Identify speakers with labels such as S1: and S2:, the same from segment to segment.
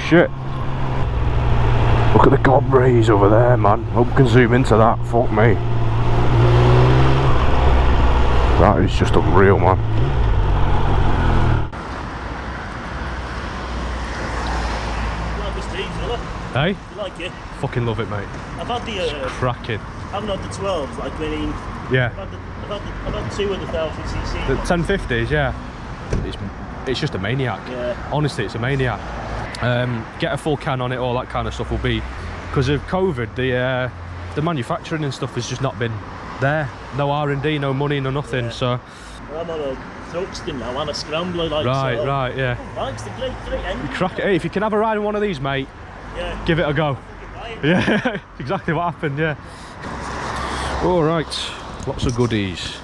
S1: shit. Look at the gob rays over there, man. Hope we can zoom into that. Fuck me. That is just unreal, man.
S2: You like this tea, fella?
S1: Hey?
S2: You like it?
S1: Fucking love it, mate.
S2: I've had the
S1: It's cracking.
S2: I haven't had the 12s, like meaning.
S1: Yeah.
S2: I've had 2 of the 1000cc.
S1: The 1050s, yeah. It's just a maniac.
S2: Yeah.
S1: Honestly, it's a maniac. Get a full can on it, all that kind of stuff will be, because of COVID, the manufacturing and stuff has just not been there. No R&D, no money, no nothing. Yeah. So
S2: I'm on a Thruxton now and a Scrambler, like.
S1: Right,
S2: so.
S1: right, yeah.
S2: Thanks, the great engine.
S1: You crack it. Hey, if you can have a ride in one of these, mate,
S2: yeah,
S1: give it a go. Yeah, exactly what happened. Yeah. All right, lots of goodies.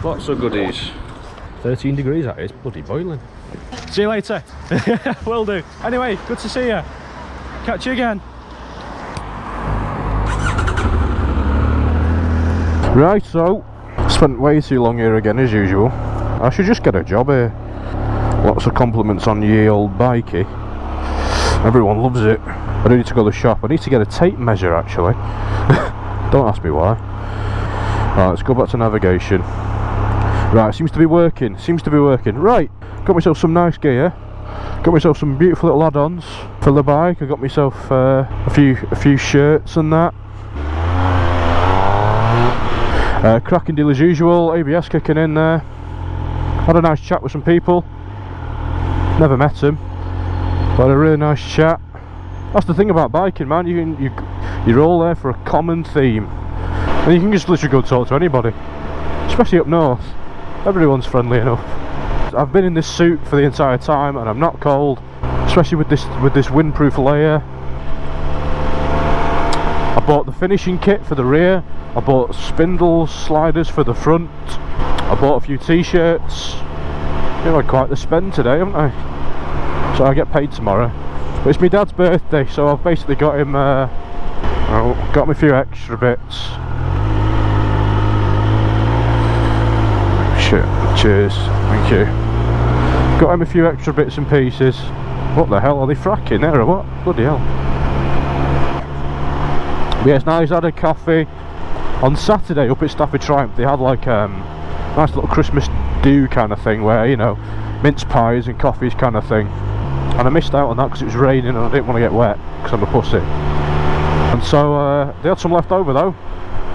S1: Lots of goodies. 13 degrees out here, it's bloody boiling. See you later. Will do. Anyway, good to see you. Catch you again. Right, so spent way too long here again as usual. I should just get a job here. Lots of compliments on ye old bikey. Everyone loves it. I do need to go to the shop. I need to get a tape measure actually. Don't ask me why. Right, let's go back to navigation. Right, seems to be working. Seems to be working. Right, got myself some nice gear. Got myself some beautiful little add-ons for the bike. I got myself a few shirts and that. Cracking deal as usual. ABS kicking in there. Had a nice chat with some people. Never met them, but had a really nice chat. That's the thing about biking, man. You're all there for a common theme, and you can just literally go talk to anybody. Especially up north, everyone's friendly enough. I've been in this suit for the entire time, and I'm not cold. Especially with this windproof layer. I bought the finishing kit for the rear. I bought spindles, sliders for the front. I bought a few t-shirts. I've had quite the spend today, haven't I? So I get paid tomorrow. But it's my dad's birthday, so I've basically got him. Got me a few extra bits. Shit. Cheers. Thank you. Got him a few extra bits and pieces. What the hell are they fracking there or what? Bloody hell. But yeah, it's nice. I had a coffee. On Saturday up at Stafford Triumph they had like nice little Christmas do kind of thing where, you know, mince pies and coffees kind of thing, and I missed out on that because it was raining and I didn't want to get wet because I'm a pussy. And so they had some left over though,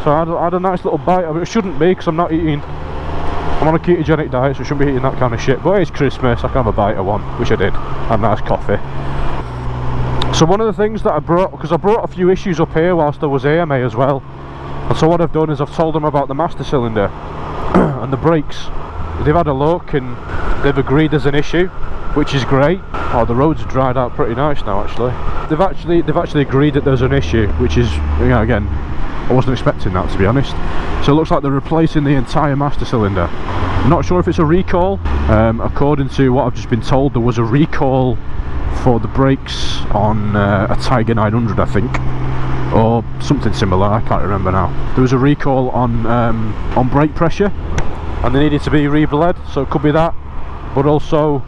S1: so I had a nice little bite. I mean, it shouldn't be because I'm on a ketogenic diet, so I shouldn't be eating that kind of shit, but it's Christmas, I can have a bite of one, which I did. Had a nice coffee. So one of the things that I brought, because I brought a few issues up here whilst I was AMA as well, and so what I've done is I've told them about the master cylinder and the brakes. They've had a look and they've agreed there's an issue, which is great. Oh, the roads have dried out pretty nice now actually. They've actually agreed that there's an issue, which is, you know, again, I wasn't expecting that, to be honest. So it looks like they're replacing the entire master cylinder. I'm not sure if it's a recall. According to what I've just been told, there was a recall for the brakes on a Tiger 900, I think, or something similar. I can't remember now. There was a recall on brake pressure, and they needed to be rebled, so it could be that. But also,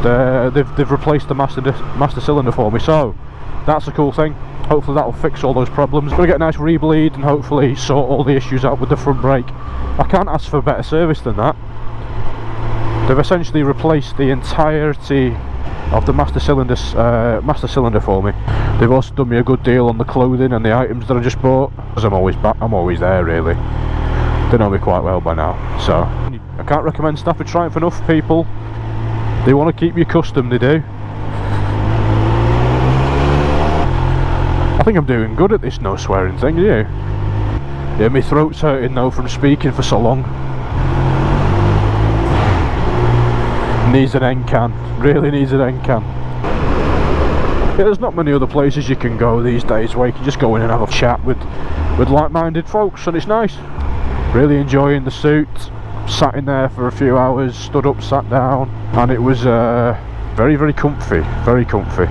S1: they've replaced the master cylinder for me, so that's a cool thing. Hopefully that'll fix all those problems. Gonna get a nice rebleed and hopefully sort all the issues out with the front brake. I can't ask for better service than that. They've essentially replaced the entirety of the master cylinder for me. They've also done me a good deal on the clothing and the items that I just bought, because I'm always there really. They know me quite well by now, so I can't recommend Stafford Triumph enough, people. They want to keep you custom, they do. I think I'm doing good at this no swearing thing, do you? Yeah, my throat's hurting though from speaking for so long. Needs an end can, really needs an end can. Yeah, there's not many other places you can go these days where you can just go in and have a chat with like-minded folks, and it's nice. Really enjoying the suit. Sat in there for a few hours, stood up, sat down, and it was very, very comfy, very comfy.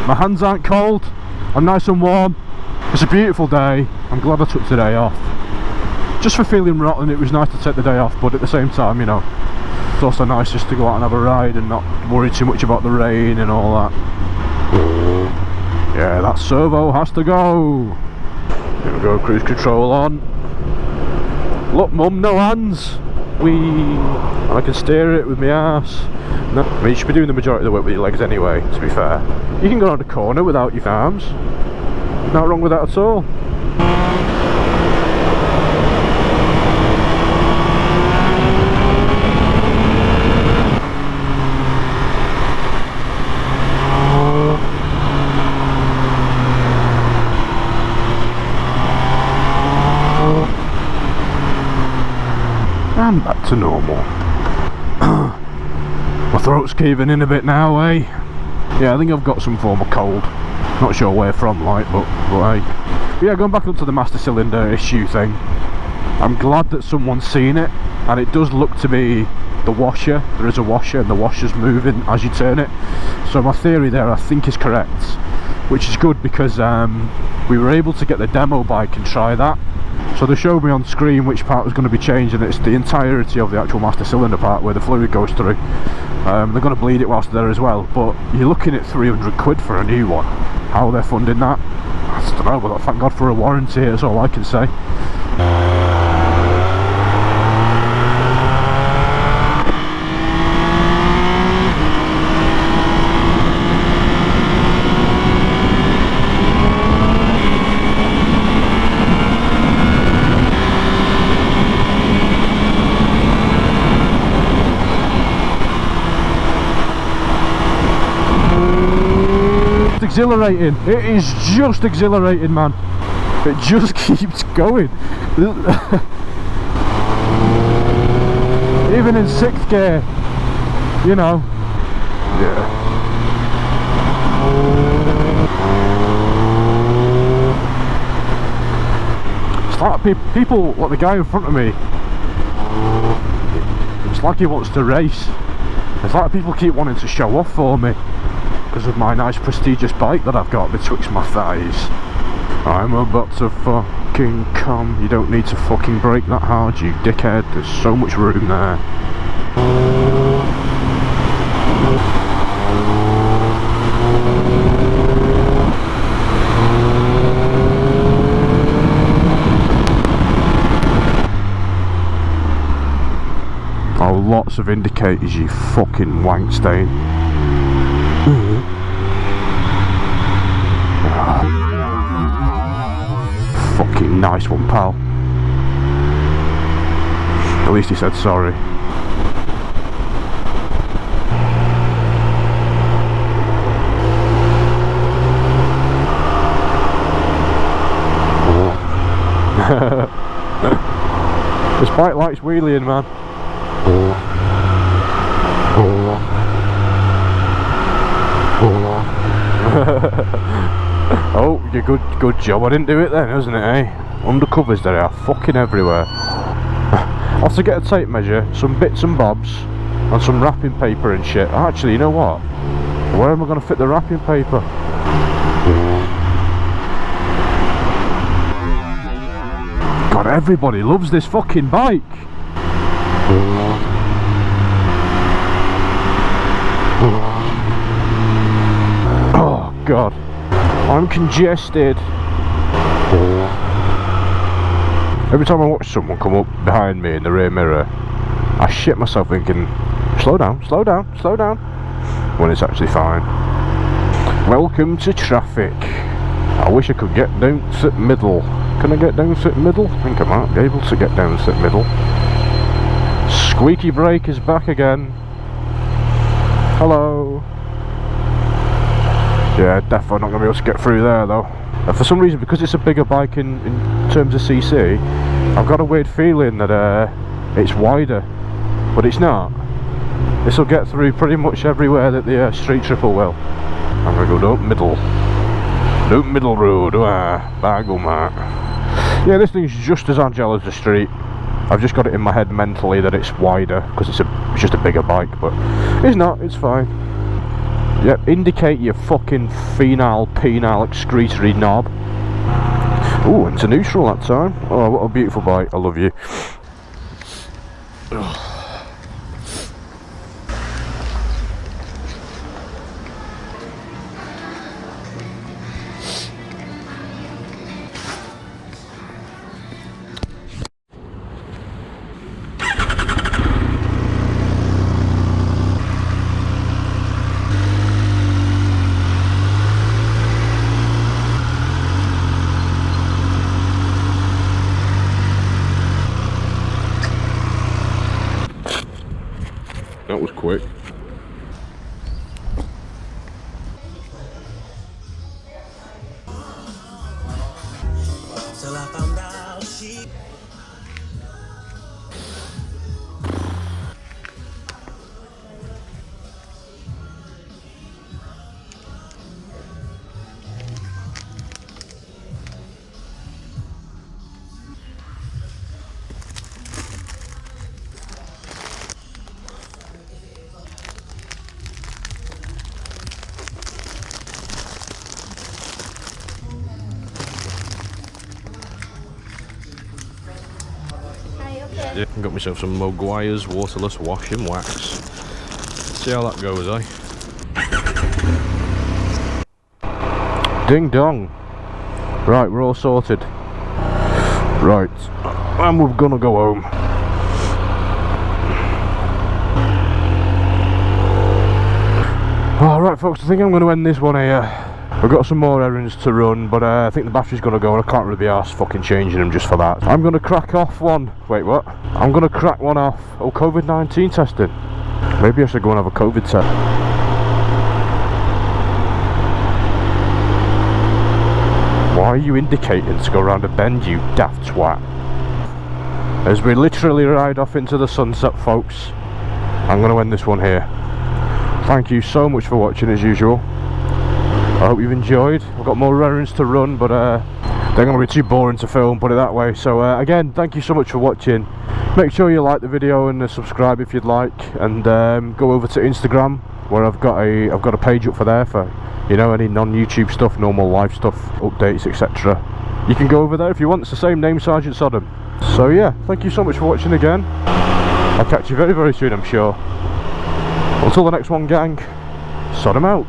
S1: My hands aren't cold, I'm nice and warm. It's a beautiful day. I'm glad I took today off. Just for feeling rotten, it was nice to take the day off, but at the same time, you know, it's also nice just to go out and have a ride and not worry too much about the rain and all that. Yeah, that servo has to go. Here we go, cruise control on. Look, mum, no hands. And I can steer it with my ass. No, I mean, you should be doing the majority of the work with your legs anyway, to be fair. You can go around the corner without your arms. Not wrong with that at all. And back to normal. My throat's caving in a bit now, eh? Yeah, I think I've got some form of cold. Not sure where from, like, but hey. But yeah, going back up to the master cylinder issue thing. I'm glad that someone's seen it, and it does look to be the washer. There is a washer, and the washer's moving as you turn it. So my theory there, I think, is correct, which is good because we were able to get the demo bike and try that. So they showed me on screen which part was going to be changed, and it's the entirety of the actual master cylinder part where the fluid goes through. They're going to bleed it whilst they're there as well, but you're looking at 300 quid for a new one. How they're funding that, I don't know, but thank God for a warranty, that's all I can say. Exhilarating. It is just exhilarating, man. It just keeps going. Even in 6th gear, you know. Yeah. It's like people, like the guy in front of me, it's like he wants to race. It's like people keep wanting to show off for me because of my nice prestigious bike that I've got betwixt my thighs. I'm about to fucking come. You don't need to fucking brake that hard, you dickhead. There's so much room there. Oh, lots of indicators, you fucking wank stain. Fucking nice one, pal. At least he said sorry. This bike likes wheeling, man. Oh, you're good job. I didn't do it then, isn't it, eh? Undercovers, they are fucking everywhere. I'll have to get a tape measure, some bits and bobs, and some wrapping paper and shit. Actually, you know what? Where am I going to fit the wrapping paper? God, everybody loves this fucking bike. Oh God, I'm congested. Every time I watch someone come up behind me in the rear mirror, I shit myself thinking, slow down, slow down, slow down, when it's actually fine. Welcome to traffic. I wish I could get down to middle. Can I get down to middle? I think I might be able to get down to middle. Squeaky brake is back again. Hello. Yeah, definitely not going to be able to get through there though. For some reason, because it's a bigger bike in terms of CC, I've got a weird feeling that it's wider, but it's not. This will get through pretty much everywhere that the street triple will. I'm going to go down middle. Down middle road, bagel mark. Yeah, this thing's just as agile as the street. I've just got it in my head mentally that it's wider because it's just a bigger bike, but it's not, it's fine. Yep, indicate your fucking penile excretory knob. Ooh, into neutral that time. Oh, what a beautiful bike. I love you. That was quick.
S2: Till I found out she.
S1: Yeah, got myself some Maguire's waterless wash and wax. See how that goes, eh? Ding dong. Right, we're all sorted. Right, and we're gonna go home. Alright folks, I think I'm going to end this one here. I've got some more errands to run, but I think the battery's going to go and I can't really be arsed fucking changing them just for that. I'm going to crack off one. Wait, what? I'm going to crack one off. Oh, COVID-19 testing. Maybe I should go and have a COVID test. Why are you indicating to go around a bend, you daft twat? As we literally ride off into the sunset, folks, I'm going to end this one here. Thank you so much for watching as usual. I hope you've enjoyed. I've got more errands to run, but they're going to be too boring to film, put it that way. So again, thank you so much for watching. Make sure you like the video and subscribe if you'd like, and go over to Instagram where I've got a page up for there for, you know, any non-YouTube stuff, normal live stuff, updates, etc. You can go over there if you want. It's the same name, Sergeant Sodom. So yeah, thank you so much for watching again. I'll catch you very, very soon, I'm sure. Until the next one, gang, Sodom out.